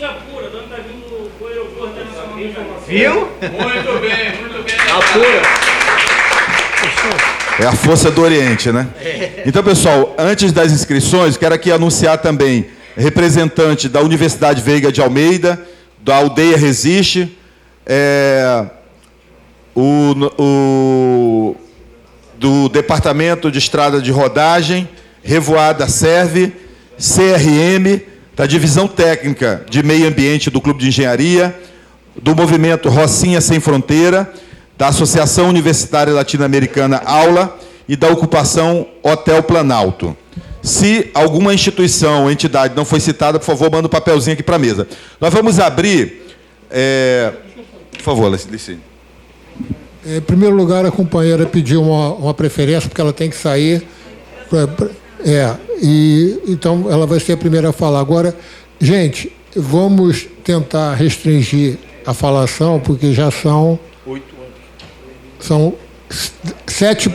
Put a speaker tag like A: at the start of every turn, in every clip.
A: apura, não está vindo o aeroporto internacional.
B: Viu?
A: Muito bem.
B: Apura.
C: É a força do Oriente, né? Então, pessoal, antes das inscrições, quero aqui anunciar também representante da Universidade Veiga de Almeida, da Aldeia Resiste, do Departamento de Estrada de Rodagem, Revoada Serve, CRM, da Divisão Técnica de Meio Ambiente do Clube de Engenharia, do Movimento Rocinha Sem Fronteira, da Associação Universitária Latino-Americana Aula e da Ocupação Hotel Planalto. Se alguma instituição ou entidade não foi citada, por favor, manda um papelzinho aqui para a mesa. Nós vamos abrir... Por favor, Licínio.
D: Em primeiro lugar, a companheira pediu uma preferência, porque ela tem que sair. Então, ela vai ser a primeira a falar. Agora, gente, vamos tentar restringir a falação, porque já são...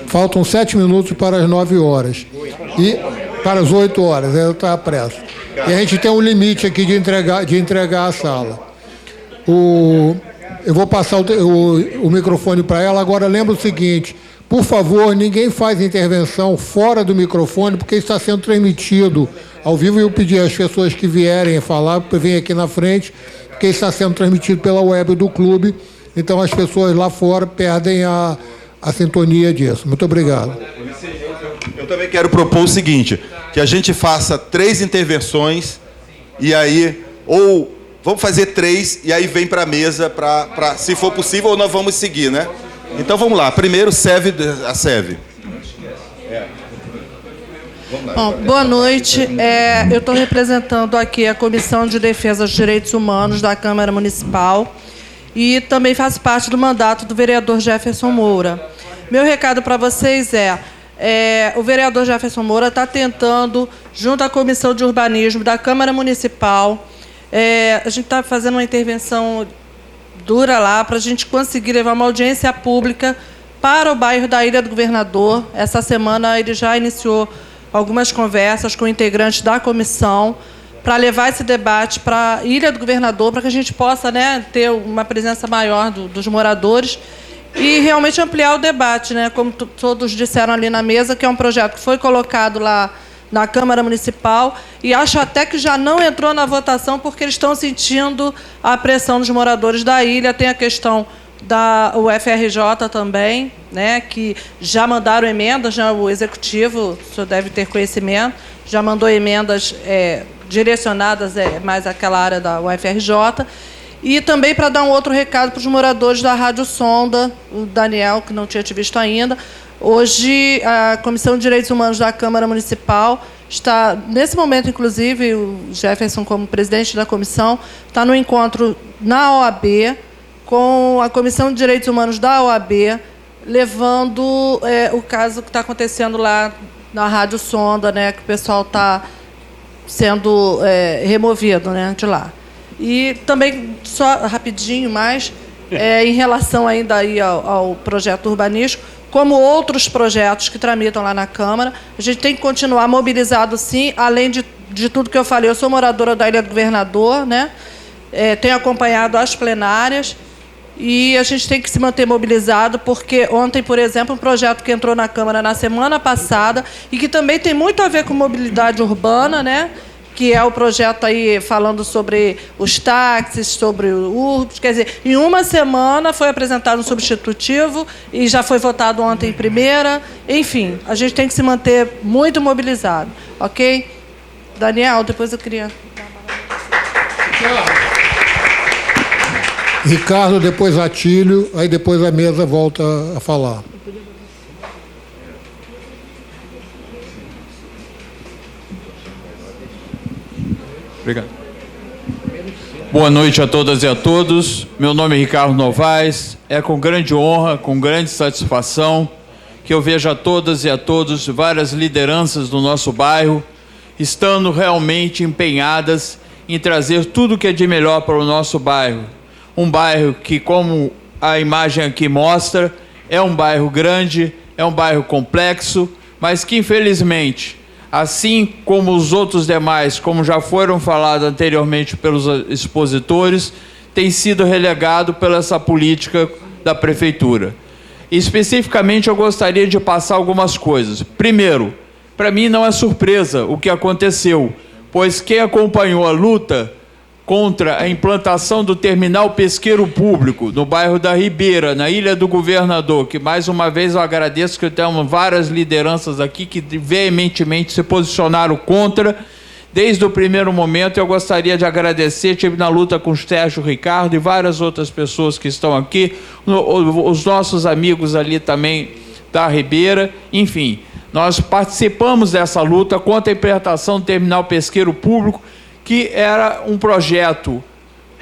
D: faltam 7 minutos para as 9 horas. Para as 8 horas, está a pressa. E a gente tem um limite aqui de entregar a sala. Eu vou passar o microfone para ela. Agora, lembra o seguinte, por favor, ninguém faz intervenção fora do microfone, porque está sendo transmitido ao vivo, e eu pedi às pessoas que vierem falar, venham aqui na frente, porque está sendo transmitido pela web do clube, então as pessoas lá fora perdem a sintonia disso. Muito obrigado.
C: Eu também quero propor o seguinte, que a gente faça 3 intervenções, e aí, ou vamos fazer 3, e aí vem para a mesa, se for possível, ou nós vamos seguir, né? Então vamos lá, primeiro a SEV.
E: Bom, boa noite. Eu estou representando aqui a Comissão de Defesa dos Direitos Humanos da Câmara Municipal e também faço parte do mandato do vereador Jefferson Moura. Meu recado para vocês o vereador Jefferson Moura está tentando, junto à Comissão de Urbanismo da Câmara Municipal, a gente está fazendo uma intervenção dura lá para a gente conseguir levar uma audiência pública para o bairro da Ilha do Governador. Essa semana ele já iniciou algumas conversas com integrantes da comissão para levar esse debate para a Ilha do Governador, para que a gente possa, ter uma presença maior dos moradores e realmente ampliar o debate, como todos disseram ali na mesa, que é um projeto que foi colocado lá na Câmara Municipal, e acho até que já não entrou na votação porque eles estão sentindo a pressão dos moradores da ilha. Tem a questão da UFRJ também, que já mandaram emendas, o Executivo, o senhor deve ter conhecimento, já mandou emendas direcionadas mais àquela área da UFRJ. E também para dar um outro recado para os moradores da Rádio Sonda, o Daniel, que não tinha te visto ainda. Hoje, a Comissão de Direitos Humanos da Câmara Municipal está, nesse momento, inclusive, o Jefferson, como presidente da comissão, está no encontro na OAB, com a Comissão de Direitos Humanos da OAB, levando o caso que está acontecendo lá na Rádio Sonda, que o pessoal está sendo removido de lá. E também, só rapidinho mais, em relação ainda aí ao projeto urbanístico, como outros projetos que tramitam lá na Câmara, a gente tem que continuar mobilizado, sim, além de tudo que eu falei. Eu sou moradora da Ilha do Governador, tenho acompanhado as plenárias, e a gente tem que se manter mobilizado, porque ontem, por exemplo, um projeto que entrou na Câmara na semana passada, e que também tem muito a ver com mobilidade urbana, que é o projeto aí falando sobre os táxis, sobre o Urbs. Quer dizer, em uma semana foi apresentado um substitutivo e já foi votado ontem em primeira. Enfim, a gente tem que se manter muito mobilizado. Ok? Daniel, depois eu queria...
D: Ricardo, depois Atílio, aí depois a mesa volta a falar.
F: Obrigado. Boa noite a todas e a todos. Meu nome é Ricardo Novaes. É com grande honra, com grande satisfação, que eu vejo a todas e a todos várias lideranças do nosso bairro estando realmente empenhadas em trazer tudo o que é de melhor para o nosso bairro. Um bairro que, como a imagem aqui mostra, é um bairro grande, é um bairro complexo, mas que, infelizmente, assim como os outros demais, como já foram falados anteriormente pelos expositores, tem sido relegado pela essa política da Prefeitura. Especificamente, eu gostaria de passar algumas coisas. Primeiro, para mim não é surpresa o que aconteceu, pois quem acompanhou a luta contra a implantação do terminal pesqueiro público no bairro da Ribeira, na Ilha do Governador, que mais uma vez eu agradeço que temos várias lideranças aqui que veementemente se posicionaram contra. Desde o primeiro momento, eu gostaria de agradecer, estive na luta com o Sérgio Ricardo e várias outras pessoas que estão aqui, os nossos amigos ali também da Ribeira, enfim, nós participamos dessa luta contra a implantação do terminal pesqueiro público, que era um projeto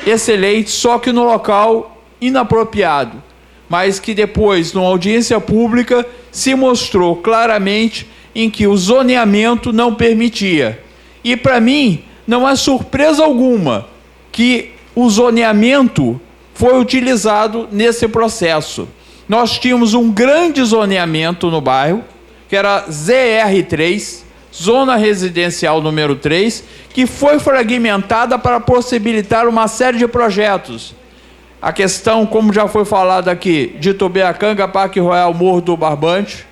F: excelente, só que no local inapropriado, mas que depois, numa audiência pública, se mostrou claramente em que o zoneamento não permitia. E, para mim, não é surpresa alguma que o zoneamento foi utilizado nesse processo. Nós tínhamos um grande zoneamento no bairro, que era ZR3, Zona Residencial número 3, que foi fragmentada para possibilitar uma série de projetos. A questão, como já foi falado aqui, de Tubiacanga, Parque Royal, Morro do Barbante,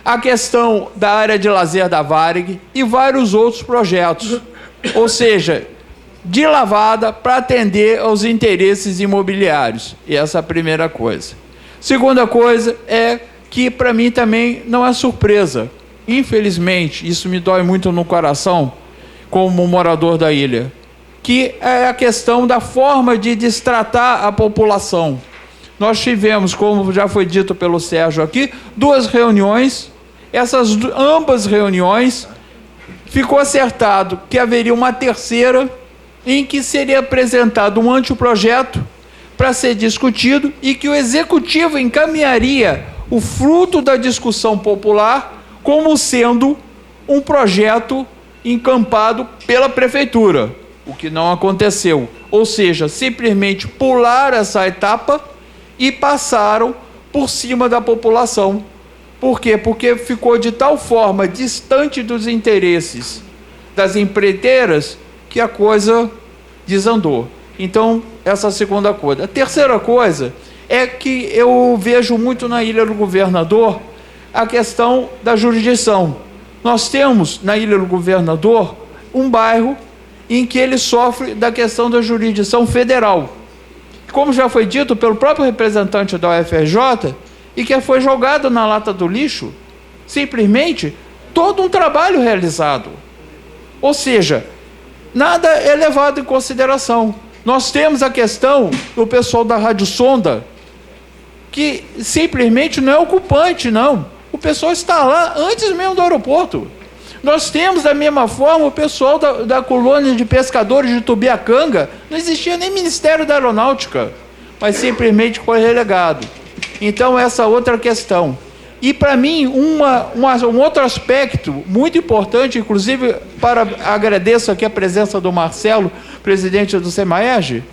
F: a questão da área de lazer da Varig e vários outros projetos. Ou seja, de lavada para atender aos interesses imobiliários. E essa é a primeira coisa. Segunda coisa é que, para mim, também não é surpresa. Infelizmente, isso me dói muito no coração, como morador da ilha, que é a questão da forma de destratar a população. Nós tivemos, como já foi dito pelo Sérgio aqui, 2 reuniões. Essas ambas reuniões ficou acertado que haveria uma terceira em que seria apresentado um anteprojeto para ser discutido e que o Executivo encaminharia o fruto da discussão popular como sendo um projeto encampado pela Prefeitura, o que não aconteceu. Ou seja, simplesmente pularam essa etapa e passaram por cima da população. Por quê? Porque ficou de tal forma distante dos interesses das empreiteiras que a coisa desandou. Então, essa é a segunda coisa. A terceira coisa é que eu vejo muito na Ilha do Governador a questão da jurisdição. Nós temos na Ilha do Governador um bairro em que ele sofre da questão da jurisdição federal. Como já foi dito pelo próprio representante da UFRJ, e que foi jogado na lata do lixo, simplesmente, todo um trabalho realizado. Ou seja, nada é levado em consideração. Nós temos a questão do pessoal da Rádio Sonda, que simplesmente não é ocupante, não. O pessoal está lá antes mesmo do aeroporto. Nós temos, da mesma forma, o pessoal da colônia de pescadores de Tubiacanga, não existia nem Ministério da Aeronáutica, mas simplesmente foi relegado. Então, essa outra questão. E, para mim, um outro aspecto muito importante, inclusive, agradeço aqui a presença do Marcelo, presidente do SEMAERG,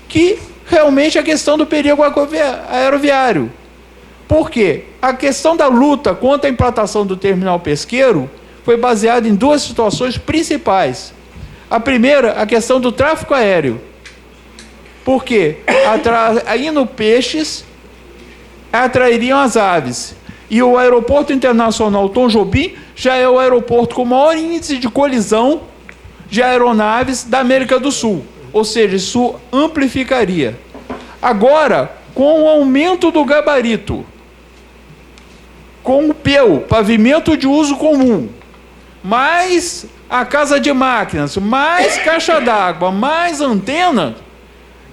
F: que realmente é a questão do perigo aeroviário. Por quê? A questão da luta contra a implantação do terminal pesqueiro foi baseada em 2 situações principais. A primeira, a questão do tráfego aéreo. Por quê? Indo peixes atrairiam as aves. E o Aeroporto Internacional Tom Jobim já é o aeroporto com maior índice de colisão de aeronaves da América do Sul. Ou seja, isso amplificaria. Agora, com o aumento do gabarito, com o PEU, pavimento de uso comum, mais a casa de máquinas, mais caixa d'água, mais antena,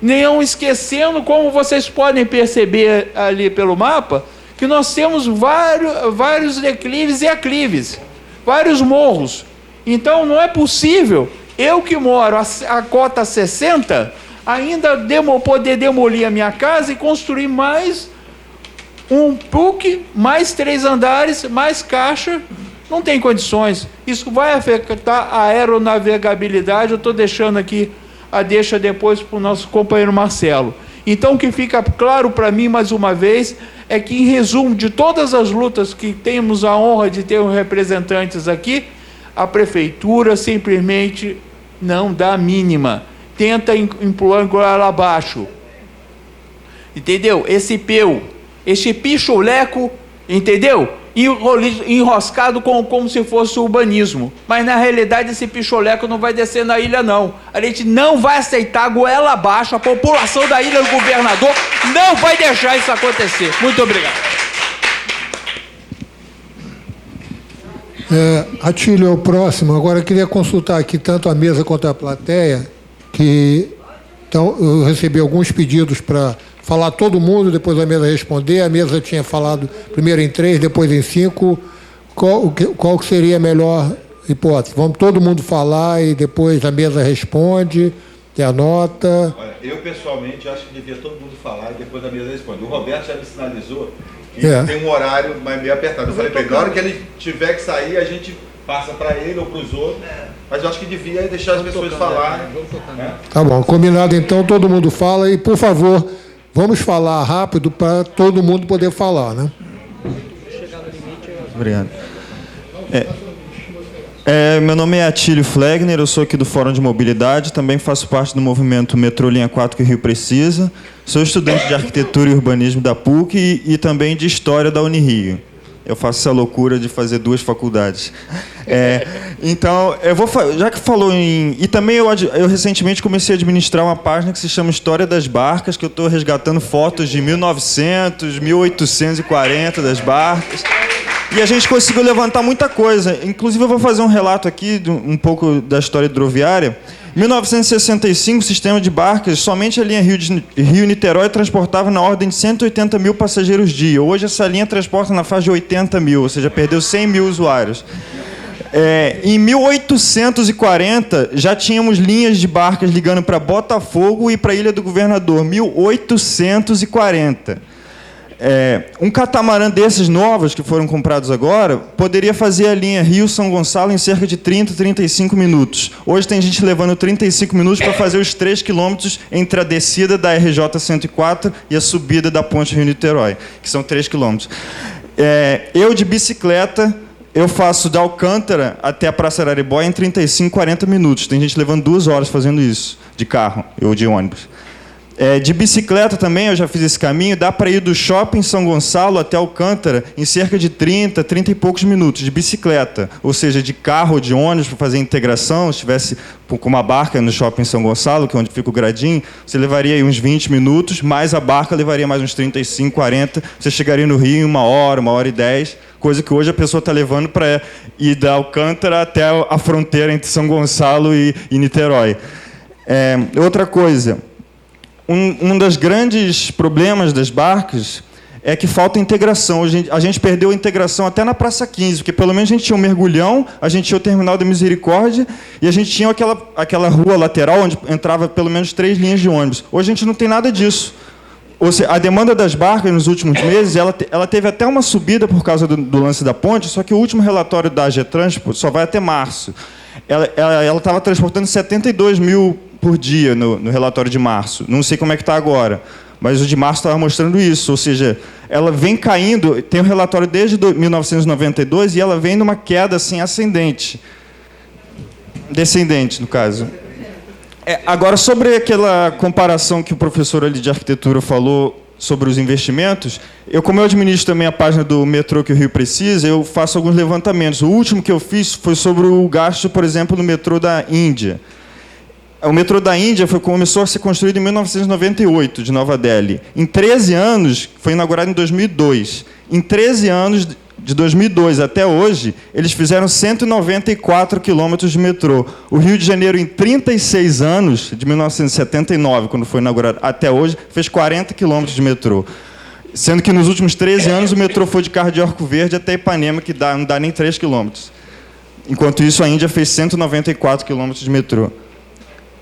F: não esquecendo, como vocês podem perceber ali pelo mapa, que nós temos vários declives e aclives, vários morros. Então, não é possível, eu que moro a cota 60, ainda poder demolir a minha casa e construir mais um PUC, mais 3 andares, mais caixa. Não tem condições. Isso vai afetar a aeronavegabilidade. Eu estou deixando aqui a deixa depois para o nosso companheiro Marcelo. Então, o que fica claro para mim, mais uma vez, é que, em resumo, de todas as lutas que temos a honra de ter os representantes aqui, A prefeitura simplesmente não dá a mínima. Tenta empurrar ela abaixo. Entendeu? Esse peu, esse pichuleco, entendeu? Enroscado como se fosse urbanismo. Mas, na realidade, esse picholeco não vai descer na ilha, não. A gente não vai aceitar goela abaixo. A população da Ilha do Governador não vai deixar isso acontecer. Muito obrigado.
D: Atílio é o próximo. Agora, eu queria consultar aqui tanto a mesa quanto a plateia, que então, eu recebi alguns pedidos para falar todo mundo, depois a mesa responder. A mesa tinha falado primeiro em 3, depois em 5. Qual que seria a melhor hipótese? Vamos todo mundo falar e depois a mesa responde e anota.
C: Olha, eu pessoalmente acho que devia todo mundo falar e depois a mesa responde. O Roberto já me sinalizou que tem um horário meio apertado. Eu falei para ele, na hora que ele tiver que sair, a gente passa para ele ou para os outros. Mas eu acho que devia deixar as pessoas falarem. Né?
D: Tá bom, combinado então, todo mundo fala e, por favor, vamos falar rápido para todo mundo poder falar, né?
B: Obrigado. Meu nome é Atílio Flegner, eu sou aqui do Fórum de Mobilidade, também faço parte do movimento Metrô Linha 4 que o Rio precisa. Sou estudante de Arquitetura e Urbanismo da PUC e também de História da Unirio. Eu faço essa loucura de fazer 2 faculdades. Então, já que falou em... E também eu recentemente comecei a administrar uma página que se chama História das Barcas, que eu estou resgatando fotos de 1900, 1840 das barcas. E a gente conseguiu levantar muita coisa. Inclusive, eu vou fazer um relato aqui, um pouco da história hidroviária. Em 1965, o sistema de barcas, somente a linha Rio-Niterói transportava na ordem de 180 mil passageiros dia. Hoje, essa linha transporta na faixa de 80 mil, ou seja, perdeu 100 mil usuários. Em 1840, já tínhamos linhas de barcas ligando para Botafogo e para a Ilha do Governador. 1840. Um catamarã desses novos, que foram comprados agora, poderia fazer a linha Rio-São Gonçalo em cerca de 30, 35 minutos. Hoje tem gente levando 35 minutos para fazer os 3 quilômetros entre a descida da RJ-104 e a subida da ponte Rio-Niterói, que são 3 quilômetros. Eu, de bicicleta, eu faço da Alcântara até a Praça Araribóia em 35, 40 minutos. Tem gente levando 2 horas fazendo isso, de carro ou de ônibus. De bicicleta também, eu já fiz esse caminho, dá para ir do shopping São Gonçalo até Alcântara em cerca de 30 e poucos minutos, de bicicleta. Ou seja, de carro ou de ônibus para fazer a integração, se estivesse com uma barca no shopping São Gonçalo, que é onde fica o gradinho, você levaria aí uns 20 minutos, mais a barca levaria mais uns 35, 40, você chegaria no Rio em 1 hora, 1h10, coisa que hoje a pessoa está levando para ir da Alcântara até a fronteira entre São Gonçalo e Niterói. Outra coisa... Um dos grandes problemas das barcas é que falta integração. A gente perdeu a integração até na Praça 15, porque pelo menos a gente tinha um mergulhão, a gente tinha o Terminal da Misericórdia e a gente tinha aquela rua lateral onde entrava pelo menos 3 linhas de ônibus. Hoje a gente não tem nada disso. Ou seja, a demanda das barcas nos últimos meses, ela teve até uma subida por causa do lance da ponte, só que o último relatório da AGETRANSPO só vai até março. Ela estava transportando 72 mil por dia no relatório de março. Não sei como é que está agora, mas o de março estava mostrando isso. Ou seja, ela vem caindo, tem um relatório desde 1992 e ela vem numa queda assim, ascendente. Descendente, no caso. Agora, sobre aquela comparação que o professor ali de arquitetura falou sobre os investimentos, como eu administro também a página do metrô que o Rio precisa, eu faço alguns levantamentos. O último que eu fiz foi sobre o gasto, por exemplo, no metrô da Índia. O metrô da Índia começou a ser construído em 1998, de Nova Delhi. Em 13 anos, foi inaugurado em 2002. Em 13 anos, de 2002 até hoje, eles fizeram 194 quilômetros de metrô. O Rio de Janeiro, em 36 anos, de 1979, quando foi inaugurado, até hoje, fez 40 quilômetros de metrô. Sendo que nos últimos 13 anos, o metrô foi de Carro de Arco Verde até Ipanema, que não dá nem 3 quilômetros. Enquanto isso, a Índia fez 194 quilômetros de metrô.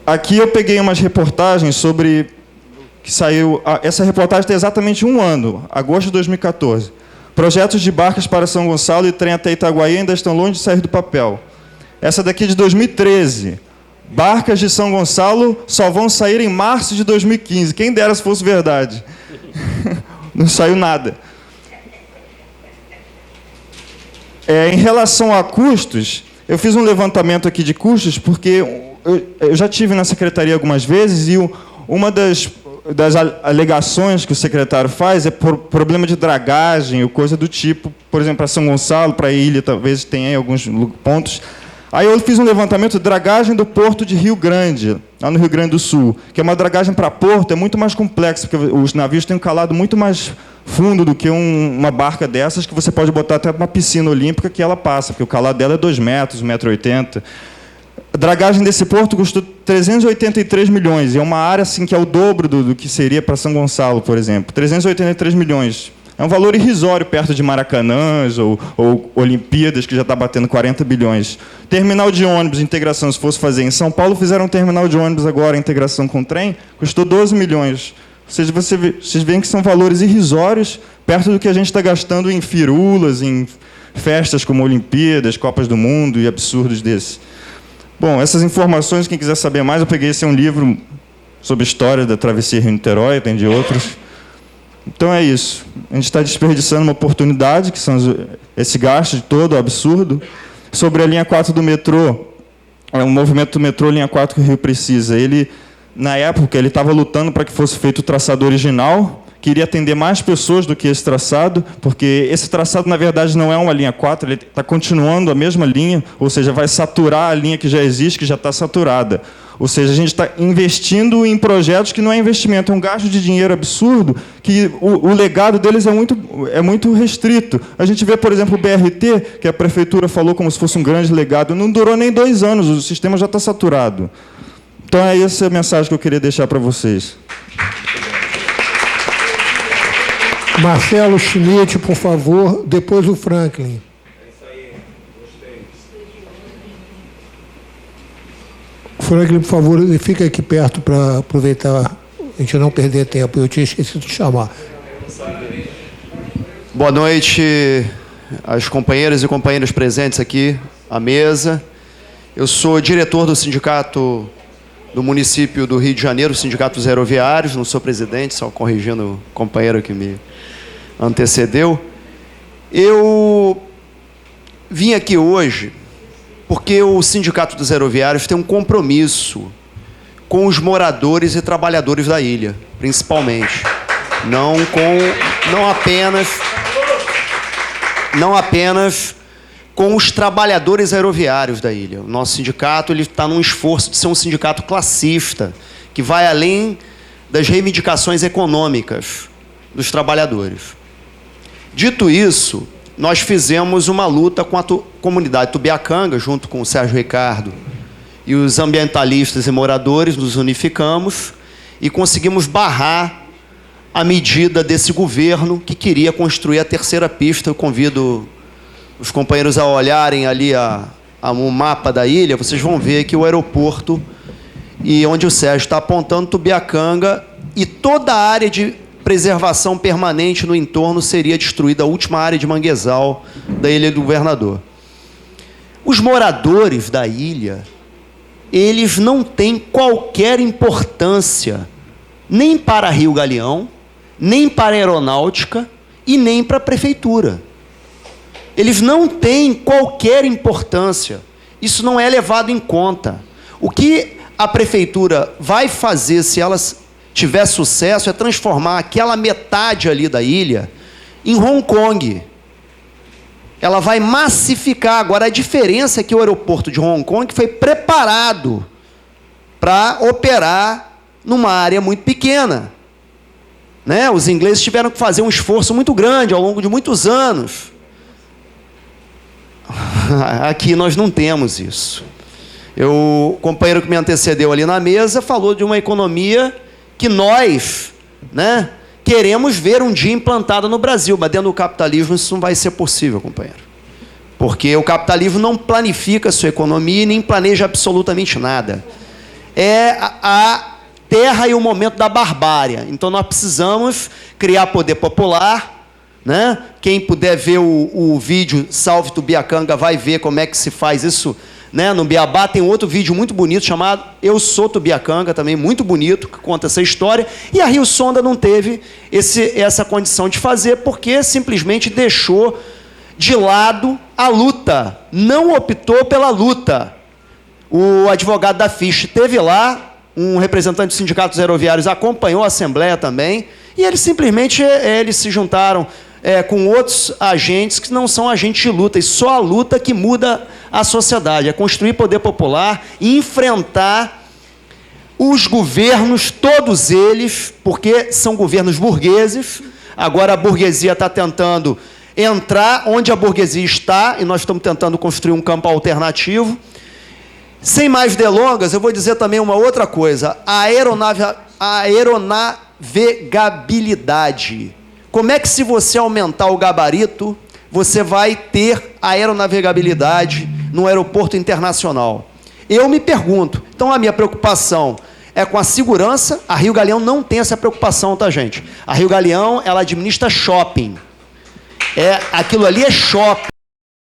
B: Aqui eu peguei umas reportagens sobre... que saiu... Essa reportagem tem exatamente 1 ano, agosto de 2014. Projetos de barcas para São Gonçalo e trem até Itaguaí ainda estão longe de sair do papel. Essa daqui é de 2013. Barcas de São Gonçalo só vão sair em março de 2015. Quem dera se fosse verdade. Não saiu nada. Em relação a custos... Eu fiz um levantamento aqui de custos, porque eu já tive na secretaria algumas vezes e uma das alegações que o secretário faz é por problema de dragagem ou coisa do tipo. Por exemplo, para São Gonçalo, para a ilha, talvez tenha em alguns pontos. Aí eu fiz um levantamento de dragagem do porto de Rio Grande, lá no Rio Grande do Sul, que é uma dragagem para porto, é muito mais complexa, porque os navios têm um calado muito mais fundo do que uma barca dessas, que você pode botar até uma piscina olímpica que ela passa, porque o calado dela é 2 metros, 1,80 m. A dragagem desse porto custou 383 milhões, e é uma área assim, que é o dobro do que seria para São Gonçalo, por exemplo. 383 milhões. É um valor irrisório perto de Maracanãs ou Olimpíadas, que já está batendo 40 bilhões. Terminal de ônibus, integração, se fosse fazer em São Paulo, fizeram um terminal de ônibus agora, integração com trem, custou 12 milhões. Ou seja, vocês veem que são valores irrisórios perto do que a gente está gastando em firulas, em festas como Olimpíadas, Copas do Mundo e absurdos desses. Bom, essas informações, quem quiser saber mais, eu peguei esse um livro sobre a história da travessia Rio-Niterói, tem de outros. Então é isso. A gente está desperdiçando uma oportunidade, que são esse gasto de todo absurdo. Sobre a linha 4 do metrô, o movimento do metrô linha 4 que o Rio precisa. Ele, na época, ele estava lutando para que fosse feito o traçado original, queria atender mais pessoas do que esse traçado, porque esse traçado, na verdade, não é uma linha 4, ele está continuando a mesma linha, ou seja, vai saturar a linha que já existe, que já está saturada. Ou seja, a gente está investindo em projetos que não é investimento, é um gasto de dinheiro absurdo, que o legado deles é muito restrito. A gente vê, por exemplo, o BRT, que a prefeitura falou como se fosse um grande legado, não durou nem 2 anos, o sistema já está saturado. Então, é essa a mensagem que eu queria deixar para vocês.
D: Marcelo Schmidt, por favor, depois o Franklin. Franklin, por favor, fica aqui perto para aproveitar, a gente não perder tempo. Eu tinha esquecido de chamar.
G: Boa noite às companheiras e companheiros presentes aqui à mesa. Eu sou diretor do sindicato do município do Rio de Janeiro, Sindicato dos Aeroviários, não sou presidente, só corrigindo o companheiro que me antecedeu. Eu vim aqui hoje porque o Sindicato dos Aeroviários tem um compromisso com os moradores e trabalhadores da ilha, principalmente. Não apenas com os trabalhadores aeroviários da ilha. O nosso sindicato está num esforço de ser um sindicato classista, que vai além das reivindicações econômicas dos trabalhadores. Dito isso, nós fizemos uma luta com a comunidade tubiacanga, junto com o Sérgio Ricardo e os ambientalistas e moradores, nos unificamos e conseguimos barrar a medida desse governo que queria construir a 3ª pista. Eu convido os companheiros a olharem ali o mapa da ilha, vocês vão ver que o aeroporto, e onde o Sérgio está apontando, Tubiacanga, e toda a área de preservação permanente no entorno seria destruída, a última área de manguezal da Ilha do Governador. Os moradores da ilha, eles não têm qualquer importância, nem para Rio Galeão, nem para a aeronáutica e nem para a prefeitura. Eles não têm qualquer importância. Isso não é levado em conta. O que a prefeitura vai fazer, se ela tiver sucesso, é transformar aquela metade ali da ilha em Hong Kong. Ela vai massificar. Agora, a diferença é que o aeroporto de Hong Kong foi preparado para operar numa área muito pequena. Né? Os ingleses tiveram que fazer um esforço muito grande ao longo de muitos anos. Aqui nós não temos isso. O companheiro que me antecedeu ali na mesa falou de uma economia que nós, né, queremos ver um dia implantada no Brasil, mas dentro do capitalismo isso não vai ser possível, companheiro. Porque o capitalismo não planifica a sua economia e nem planeja absolutamente nada. É a terra e o momento da barbárie. Então nós precisamos criar poder popular, né? Quem puder ver o vídeo Salve Tubiacanga vai ver como é que se faz isso, né? No Beabá tem outro vídeo muito bonito chamado Eu Sou Tubiacanga, também muito bonito, que conta essa história. E a Rio Sonda não teve essa condição de fazer, porque simplesmente deixou de lado a luta, não optou pela luta. O advogado da Fiche esteve lá, um representante dos sindicatos aeroviários acompanhou a Assembleia também, e eles simplesmente eles se juntaram com outros agentes que não são agentes de luta, e só a luta que muda a sociedade, é construir poder popular e enfrentar os governos, todos eles, porque são governos burgueses. Agora a burguesia está tentando entrar onde a burguesia está, e nós estamos tentando construir um campo alternativo. Sem mais delongas, eu vou dizer também uma outra coisa. A aeronavegabilidade. Como é que, se você aumentar o gabarito, você vai ter aeronavegabilidade no aeroporto internacional? Eu me pergunto. Então, a minha preocupação é com a segurança. A Rio Galeão não tem essa preocupação, tá, gente? A Rio Galeão, ela administra shopping. Aquilo ali é shopping.